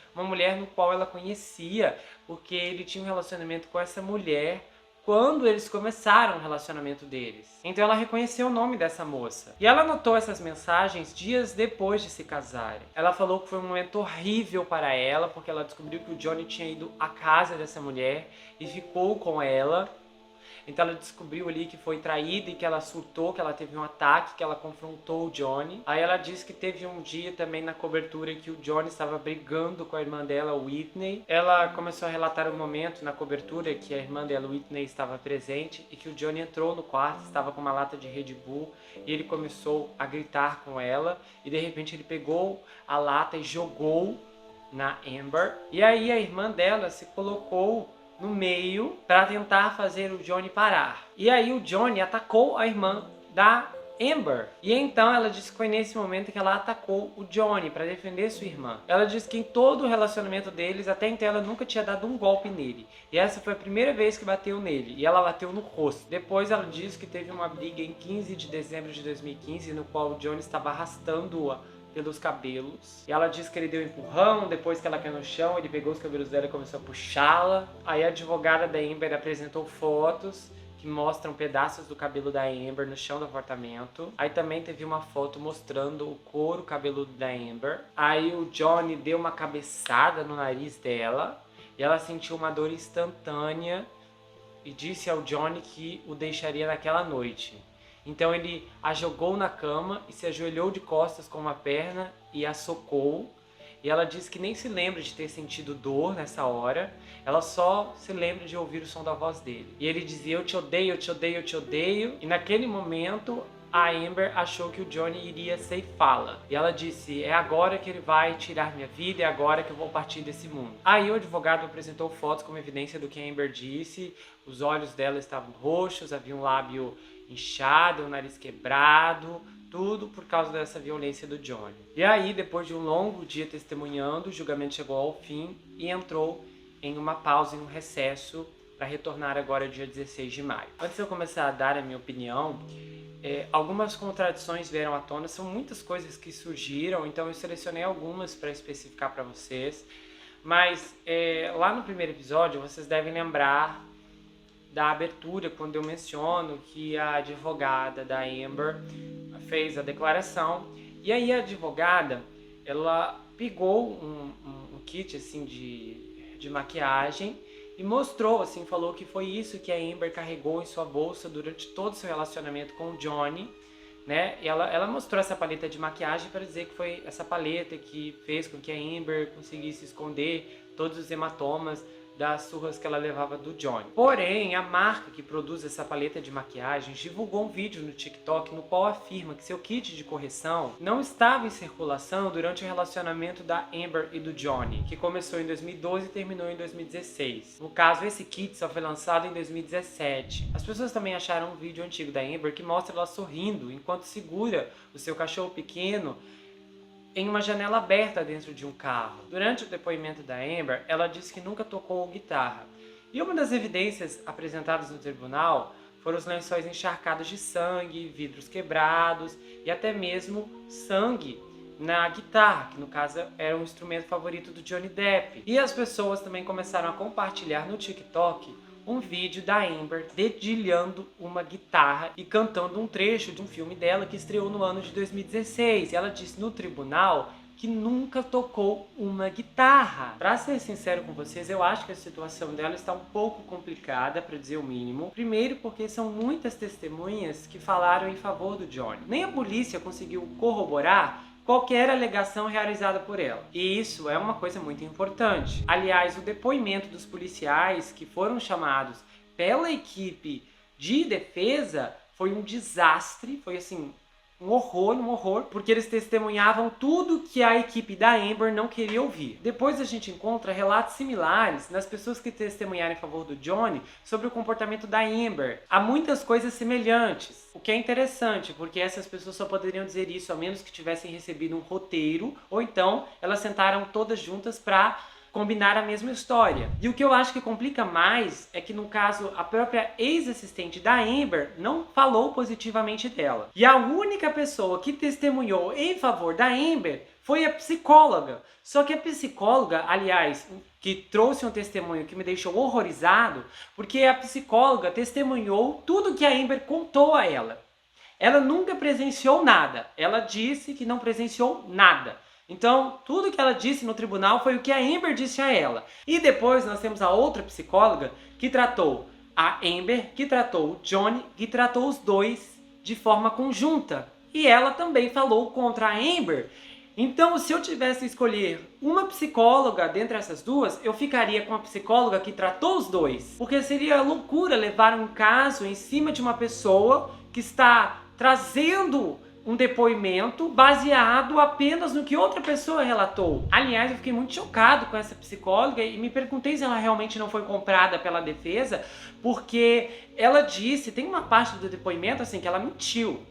no qual ela conhecia, porque ele tinha um relacionamento com essa mulher quando eles começaram o relacionamento deles. Então ela reconheceu o nome dessa moça. E ela anotou essas mensagens dias depois de se casarem. Ela falou que foi um momento horrível para ela, porque ela descobriu que o Johnny tinha ido à casa dessa mulher e ficou com ela. Então ela descobriu ali que foi traída e que ela surtou, que ela teve um ataque, que ela confrontou o Johnny. Aí ela disse que teve um dia também na cobertura que o Johnny estava brigando com a irmã dela, Whitney. Ela começou a relatar um momento na cobertura que a irmã dela, Whitney, estava presente e que o Johnny entrou no quarto, estava com uma lata de Red Bull, e ele começou a gritar com ela e de repente ele pegou a lata e jogou na Amber. E aí a irmã dela se colocou no meio para tentar fazer o Johnny parar. E aí o Johnny atacou a irmã da Amber. E então ela disse que foi nesse momento que ela atacou o Johnny para defender sua irmã. Ela disse que em todo o relacionamento deles, até então ela nunca tinha dado um golpe nele. E essa foi a primeira vez que bateu nele. E ela bateu no rosto. Depois ela disse que teve uma briga em 15 de dezembro de 2015, no qual o Johnny estava arrastando-a pelos cabelos. E ela disse que ele deu um empurrão, depois que ela caiu no chão, ele pegou os cabelos dela e começou a puxá-la. Aí a advogada da Amber apresentou fotos que mostram pedaços do cabelo da Amber no chão do apartamento. Aí também teve uma foto mostrando o couro cabeludo da Amber. Aí o Johnny deu uma cabeçada no nariz dela e ela sentiu uma dor instantânea e disse ao Johnny que o deixaria naquela noite. Então ele a jogou na cama e se ajoelhou de costas com uma perna e a socou. E ela disse que nem se lembra de ter sentido dor nessa hora, ela só se lembra de ouvir o som da voz dele. E ele dizia: eu te odeio, eu te odeio, eu te odeio. E naquele momento a Amber achou que o Johnny iria ceifá-la. E ela disse, é agora que ele vai tirar minha vida, é agora que eu vou partir desse mundo. Aí o advogado apresentou fotos como evidência do que a Amber disse, os olhos dela estavam roxos, havia um lábio inchado, o nariz quebrado, tudo por causa dessa violência do Johnny. E aí, depois de um longo dia testemunhando, o julgamento chegou ao fim e entrou em uma pausa, em um recesso, para retornar agora dia 16 de maio. Antes de eu começar a dar a minha opinião, algumas contradições vieram à tona, são muitas coisas que surgiram, então eu selecionei algumas para especificar para vocês. Mas lá no primeiro episódio, vocês devem lembrar da abertura, quando eu menciono que a advogada da Amber fez a declaração. E aí a advogada, ela pegou um kit assim, de maquiagem e mostrou, assim, falou que foi isso que a Amber carregou em sua bolsa durante todo o seu relacionamento com o Johnny, né? E ela mostrou essa paleta de maquiagem para dizer que foi essa paleta que fez com que a Amber conseguisse esconder todos os hematomas das surras que ela levava do Johnny. Porém, a marca que produz essa paleta de maquiagem divulgou um vídeo no TikTok no qual afirma que seu kit de correção não estava em circulação durante o relacionamento da Amber e do Johnny, que começou em 2012 e terminou em 2016. No caso, esse kit só foi lançado em 2017. As pessoas também acharam um vídeo antigo da Amber que mostra ela sorrindo enquanto segura o seu cachorro pequeno em uma janela aberta dentro de um carro. Durante o depoimento da Amber, ela disse que nunca tocou guitarra. E uma das evidências apresentadas no tribunal foram os lençóis encharcados de sangue, vidros quebrados e até mesmo sangue na guitarra, que no caso era o instrumento favorito do Johnny Depp. E as pessoas também começaram a compartilhar no TikTok um vídeo da Amber dedilhando uma guitarra e cantando um trecho de um filme dela que estreou no ano de 2016. E ela disse no tribunal que nunca tocou uma guitarra. Pra ser sincero com vocês, eu acho que a situação dela está um pouco complicada, para dizer o mínimo. Primeiro porque são muitas testemunhas que falaram em favor do Johnny. Nem a polícia conseguiu corroborar qualquer alegação realizada por ela. E isso é uma coisa muito importante. Aliás, o depoimento dos policiais que foram chamados pela equipe de defesa foi um desastre, foi assim, um horror, porque eles testemunhavam tudo que a equipe da Amber não queria ouvir. Depois a gente encontra relatos similares nas pessoas que testemunharam em favor do Johnny sobre o comportamento da Amber. Há muitas coisas semelhantes, o que é interessante, porque essas pessoas só poderiam dizer isso a menos que tivessem recebido um roteiro, ou então elas sentaram todas juntas para combinar a mesma história. E o que eu acho que complica mais é que, no caso, a própria ex-assistente da Amber não falou positivamente dela. E a única pessoa que testemunhou em favor da Amber foi a psicóloga. Só que a psicóloga, aliás, que trouxe um testemunho que me deixou horrorizado, porque a psicóloga testemunhou tudo que a Amber contou a ela. Ela nunca presenciou nada. Ela disse que não presenciou nada. Então, tudo que ela disse no tribunal foi o que a Amber disse a ela. E depois nós temos a outra psicóloga que tratou a Amber, que tratou o Johnny, que tratou os dois de forma conjunta. E ela também falou contra a Amber. Então, se eu tivesse que escolher uma psicóloga dentre essas duas, eu ficaria com a psicóloga que tratou os dois. Porque seria loucura levar um caso em cima de uma pessoa que está trazendo um depoimento baseado apenas no que outra pessoa relatou. Aliás, eu fiquei muito chocado com essa psicóloga e me perguntei se ela realmente não foi comprada pela defesa, porque ela disse, tem uma parte do depoimento assim que ela mentiu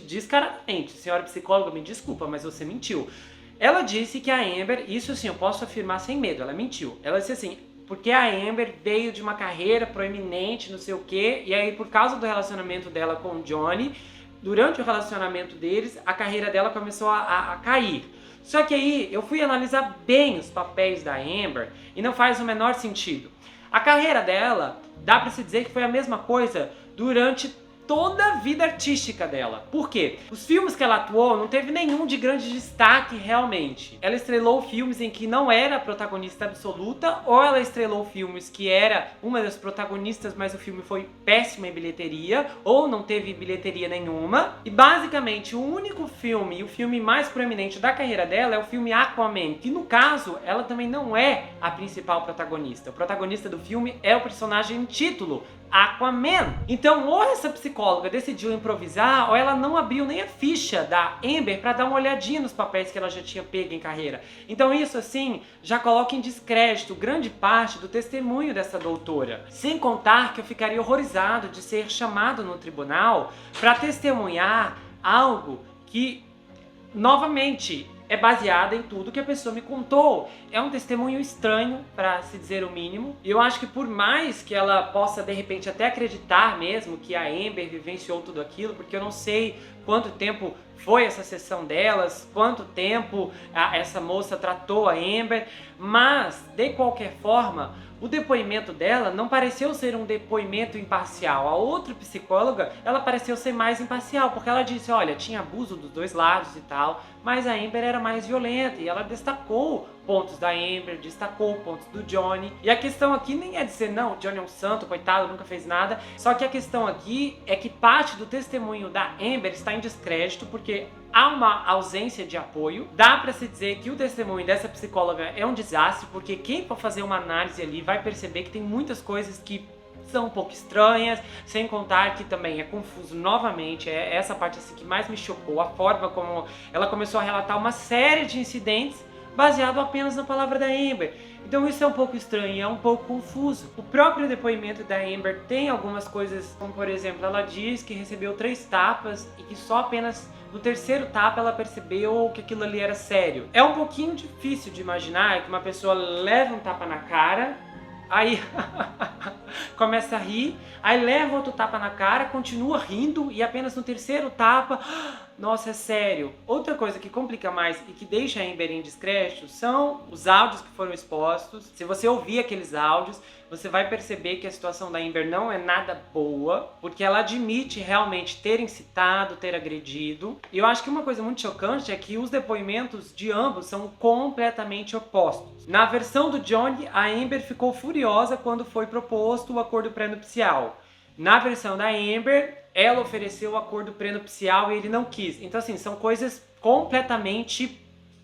descaradamente. Senhora psicóloga, me desculpa, mas você mentiu. Ela disse que a Amber, isso assim eu posso afirmar sem medo, ela mentiu. Ela disse assim, porque a Amber veio de uma carreira proeminente, não sei o quê, e aí por causa do relacionamento dela com o Johnny, durante o relacionamento deles, a carreira dela começou a cair. Só que aí eu fui analisar bem os papéis da Amber e não faz o menor sentido. A carreira dela, dá pra se dizer que foi a mesma coisa durante toda a vida artística dela. Por quê? Os filmes que ela atuou não teve nenhum de grande destaque realmente. Ela estrelou filmes em que não era a protagonista absoluta, ou ela estrelou filmes que era uma das protagonistas, mas o filme foi péssimo em bilheteria, ou não teve bilheteria nenhuma. E basicamente o único filme, e o filme mais proeminente da carreira dela é o filme Aquaman, que no caso ela também não é a principal protagonista. O protagonista do filme é o personagem título Aquaman. Então, ou essa psicóloga decidiu improvisar, ou ela não abriu nem a ficha da Amber para dar uma olhadinha nos papéis que ela já tinha pego em carreira. Então isso, assim, já coloca em descrédito grande parte do testemunho dessa doutora. Sem contar que eu ficaria horrorizado de ser chamado no tribunal para testemunhar algo que, novamente, é baseada em tudo que a pessoa me contou. É um testemunho estranho, para se dizer o mínimo. E eu acho que por mais que ela possa, de repente, até acreditar mesmo que a Amber vivenciou tudo aquilo, porque eu não sei quanto tempo foi essa sessão delas, quanto tempo essa moça tratou a Amber, mas, de qualquer forma, o depoimento dela não pareceu ser um depoimento imparcial. A outra psicóloga, ela pareceu ser mais imparcial, porque ela disse, olha, tinha abuso dos dois lados e tal, mas a Amber era mais violenta, e ela destacou pontos da Amber, destacou pontos do Johnny. E a questão aqui nem é dizer, não, o Johnny é um santo, coitado, nunca fez nada. Só que a questão aqui é que parte do testemunho da Amber está em descrédito, porque há uma ausência de apoio. Dá pra se dizer que o testemunho dessa psicóloga é um desastre, porque quem for fazer uma análise ali vai perceber que tem muitas coisas que são um pouco estranhas, sem contar que também é confuso novamente. É essa parte assim que mais me chocou, a forma como ela começou a relatar uma série de incidentes baseado apenas na palavra da Amber. Então isso é um pouco estranho, é um pouco confuso. O próprio depoimento da Amber tem algumas coisas, como por exemplo, ela diz que recebeu 3 tapas e que só apenas no terceiro tapa ela percebeu que aquilo ali era sério. É um pouquinho difícil de imaginar que uma pessoa leva um tapa na cara, aí começa a rir, aí leva outro tapa na cara, continua rindo e apenas no terceiro tapa, nossa, é sério. Outra coisa que complica mais e que deixa a Amber em descrédito são os áudios que foram expostos. Se você ouvir aqueles áudios, você vai perceber que a situação da Amber não é nada boa, porque ela admite realmente ter incitado, ter agredido. E eu acho que uma coisa muito chocante é que os depoimentos de ambos são completamente opostos. Na versão do Johnny, a Amber ficou furiosa quando foi proposto o acordo pré-nupcial. Na versão da Amber, ela ofereceu o acordo pré-nupcial e ele não quis. Então, assim, são coisas completamente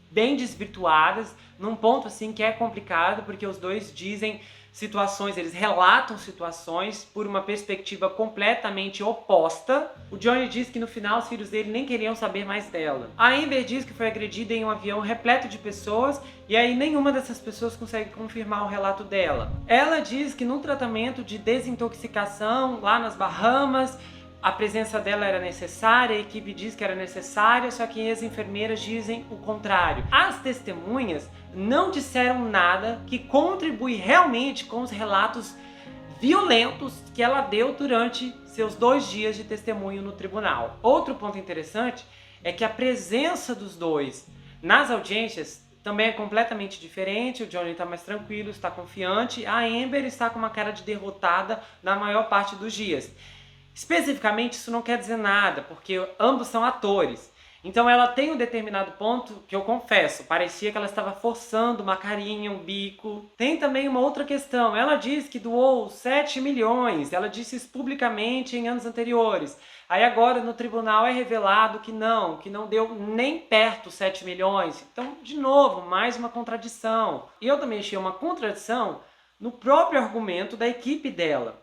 bem desvirtuadas, num ponto assim que é complicado, porque os dois dizem situações, eles relatam situações por uma perspectiva completamente oposta. O Johnny diz que no final os filhos dele nem queriam saber mais dela. A Amber diz que foi agredida em um avião repleto de pessoas e aí nenhuma dessas pessoas consegue confirmar o relato dela. Ela diz que num tratamento de desintoxicação lá nas Bahamas, a presença dela era necessária, a equipe diz que era necessária, só que as enfermeiras dizem o contrário. As testemunhas não disseram nada que contribui realmente com os relatos violentos que ela deu durante seus 2 dias de testemunho no tribunal. Outro ponto interessante é que a presença dos dois nas audiências também é completamente diferente. O Johnny está mais tranquilo, está confiante, a Amber está com uma cara de derrotada na maior parte dos dias. Especificamente, isso não quer dizer nada, porque ambos são atores. Então ela tem um determinado ponto que eu confesso, parecia que ela estava forçando uma carinha, um bico. Tem também uma outra questão, ela diz que doou 7 milhões, ela disse isso publicamente em anos anteriores. Aí agora no tribunal é revelado que não deu nem perto 7 milhões. Então, de novo, mais uma contradição. E eu também achei uma contradição no próprio argumento da equipe dela.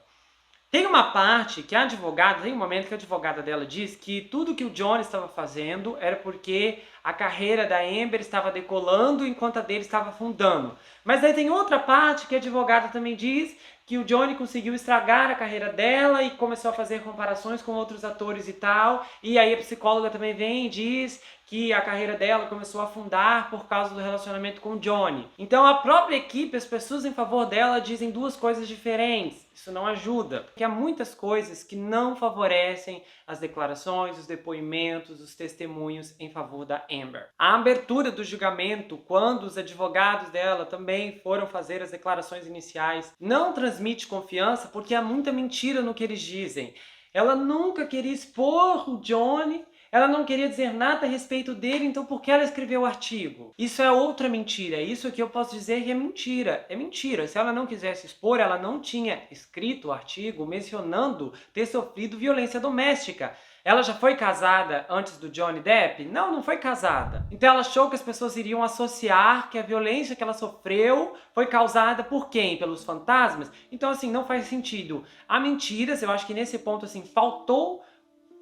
Tem uma parte que a advogada, tem um momento que a advogada dela diz que tudo que o Johnny estava fazendo era porque a carreira da Amber estava decolando enquanto a dele estava afundando. Mas aí tem outra parte que a advogada também diz que o Johnny conseguiu estragar a carreira dela e começou a fazer comparações com outros atores e tal. E aí a psicóloga também vem e diz que a carreira dela começou a afundar por causa do relacionamento com o Johnny. Então a própria equipe, as pessoas em favor dela dizem 2 coisas diferentes. Isso não ajuda, porque há muitas coisas que não favorecem as declarações, os depoimentos, os testemunhos em favor da Amber. A abertura do julgamento, quando os advogados dela também foram fazer as declarações iniciais, não transmite confiança porque há muita mentira no que eles dizem. Ela nunca queria expor o Johnny, Ela não queria dizer nada a respeito dele, então por que ela escreveu o artigo? Isso é outra mentira. Isso aqui eu posso dizer que é mentira. É mentira. Se ela não quisesse expor, ela não tinha escrito o artigo mencionando ter sofrido violência doméstica. Ela já foi casada antes do Johnny Depp? Não, não foi casada. Então ela achou que as pessoas iriam associar que a violência que ela sofreu foi causada por quem? Pelos fantasmas? Então assim, não faz sentido. Há mentiras, eu acho que nesse ponto assim, faltou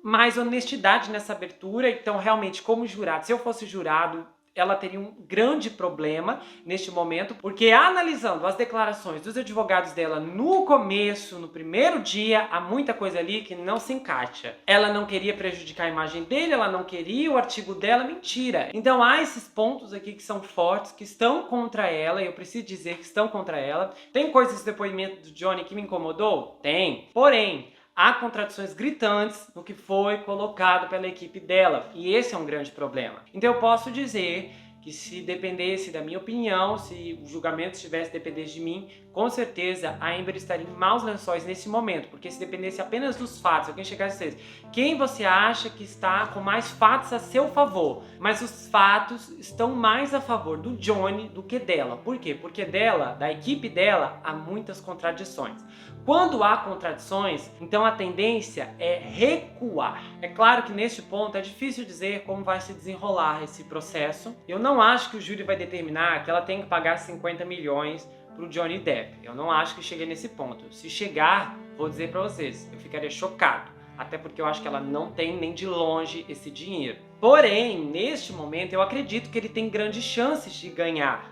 mais honestidade nessa abertura. Então realmente, como jurado, se eu fosse jurado, ela teria um grande problema neste momento, porque analisando as declarações dos advogados dela no começo, no primeiro dia, há muita coisa ali que não se encaixa. Ela não queria prejudicar a imagem dele, ela não queria o artigo dela, mentira. Então há esses pontos aqui que são fortes, que estão contra ela, e eu preciso dizer que estão contra ela. Tem coisas do depoimento do Johnny que me incomodou? Tem. Porém, há contradições gritantes no que foi colocado pela equipe dela, e esse é um grande problema. Então eu posso dizer que se dependesse da minha opinião, se o julgamento tivesse dependesse de mim, com certeza a Amber estaria em maus lençóis nesse momento, porque se dependesse apenas dos fatos, alguém chegasse a dizer, quem você acha que está com mais fatos a seu favor? Mas os fatos estão mais a favor do Johnny do que dela. Por quê? Porque dela, da equipe dela, há muitas contradições. Quando há contradições, então a tendência é recuar. É claro que neste ponto é difícil dizer como vai se desenrolar esse processo. Eu não acho que o júri vai determinar que ela tem que pagar 50 milhões para o Johnny Depp. Eu não acho que chegue nesse ponto. Se chegar, vou dizer para vocês, eu ficaria chocado. Até porque eu acho que ela não tem nem de longe esse dinheiro. Porém, neste momento, eu acredito que ele tem grandes chances de ganhar.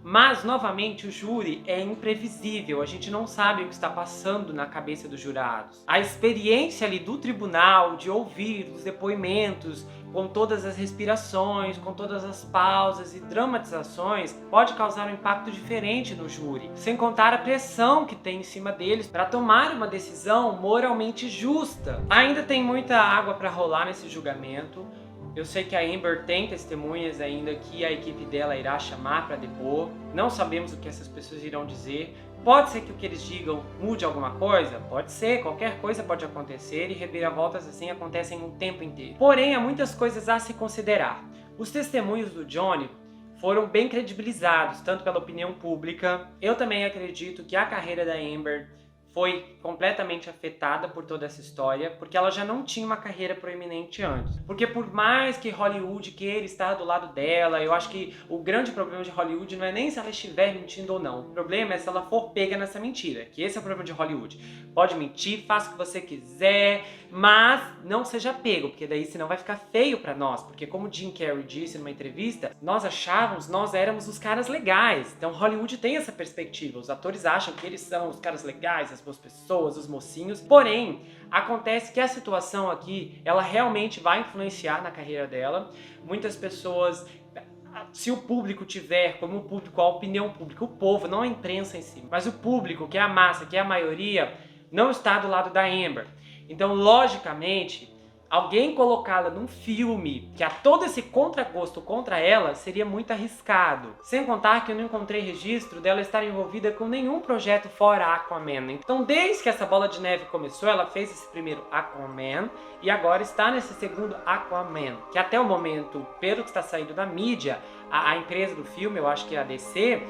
Mas, novamente, o júri é imprevisível, a gente não sabe o que está passando na cabeça dos jurados. A experiência ali do tribunal, de ouvir os depoimentos, com todas as respirações, com todas as pausas e dramatizações, pode causar um impacto diferente no júri. Sem contar a pressão que tem em cima deles para tomar uma decisão moralmente justa. Ainda tem muita água para rolar nesse julgamento. Eu sei que a Amber tem testemunhas ainda que a equipe dela irá chamar para depor. Não sabemos o que essas pessoas irão dizer. Pode ser que o que eles digam mude alguma coisa? Pode ser, qualquer coisa pode acontecer e reviravoltas assim acontecem o tempo inteiro. Porém, há muitas coisas a se considerar. Os testemunhos do Johnny foram bem credibilizados, tanto pela opinião pública. Eu também acredito que a carreira da Amber foi completamente afetada por toda essa história, porque ela já não tinha uma carreira proeminente antes. Porque por mais que Hollywood queira estar do lado dela, eu acho que o grande problema de Hollywood não é nem se ela estiver mentindo ou não. O problema é se ela for pega nessa mentira, que esse é o problema de Hollywood. Pode mentir, faça o que você quiser, mas não seja pego, porque daí senão vai ficar feio pra nós. Porque como Jim Carrey disse numa entrevista, nós éramos os caras legais. Então Hollywood tem essa perspectiva, os atores acham que eles são os caras legais, as boas pessoas, os mocinhos. Porém, acontece que a situação aqui, ela realmente vai influenciar na carreira dela. Muitas pessoas, se o público tiver como público a opinião pública, o povo, não a imprensa em si, mas o público, que é a massa, que é a maioria, não está do lado da Amber. Então, logicamente, alguém colocá-la num filme que há todo esse contragosto contra ela seria muito arriscado. Sem contar que eu não encontrei registro dela estar envolvida com nenhum projeto fora Aquaman. Então, desde que essa bola de neve começou, ela fez esse primeiro Aquaman e agora está nesse segundo Aquaman. Que até o momento, pelo que está saindo da mídia, a empresa do filme, eu acho que é a DC,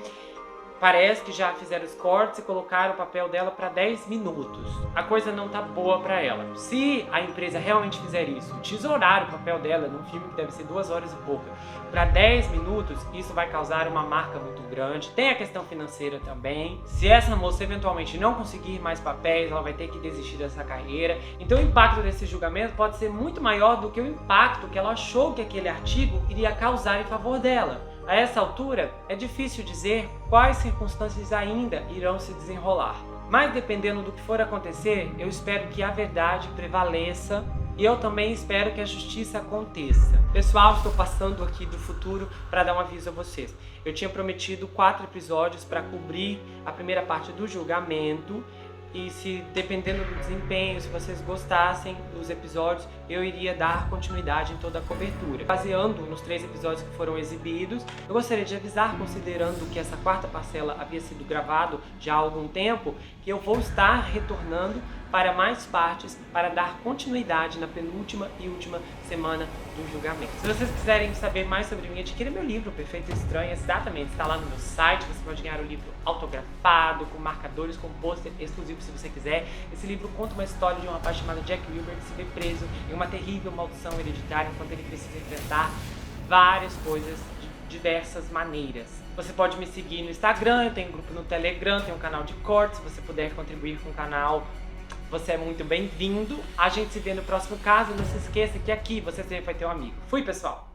parece que já fizeram os cortes e colocaram o papel dela para 10 minutos. A coisa não tá boa para ela. Se a empresa realmente fizer isso, tesourar o papel dela num filme que deve ser 2 horas e pouca, para 10 minutos, isso vai causar uma marca muito grande. Tem a questão financeira também. Se essa moça eventualmente não conseguir mais papéis, ela vai ter que desistir dessa carreira. Então o impacto desse julgamento pode ser muito maior do que o impacto que ela achou que aquele artigo iria causar em favor dela. A essa altura, é difícil dizer quais circunstâncias ainda irão se desenrolar. Mas dependendo do que for acontecer, eu espero que a verdade prevaleça e eu também espero que a justiça aconteça. Pessoal, estou passando aqui do futuro para dar um aviso a vocês. Eu tinha prometido 4 episódios para cobrir a primeira parte do julgamento. E se, dependendo do desempenho, se vocês gostassem dos episódios, eu iria dar continuidade em toda a cobertura. Baseando nos 3 episódios que foram exibidos, eu gostaria de avisar, considerando que essa 4ª parcela havia sido gravado já há algum tempo, que eu vou estar retornando para mais partes, para dar continuidade na penúltima e última semana do julgamento. Se vocês quiserem saber mais sobre mim, adquira meu livro, Perfeito e Estranho, exatamente, está lá no meu site, você pode ganhar o livro autografado, com marcadores, com pôster exclusivo se você quiser. Esse livro conta uma história de um rapaz chamado Jack Wilbur que se vê preso em uma terrível maldição hereditária enquanto ele precisa enfrentar várias coisas de diversas maneiras. Você pode me seguir no Instagram, eu tenho um grupo no Telegram, tenho um canal de cortes, se você puder contribuir com o canal, você é muito bem-vindo. A gente se vê no próximo caso, não se esqueça que aqui você sempre vai ter um amigo. Fui, pessoal!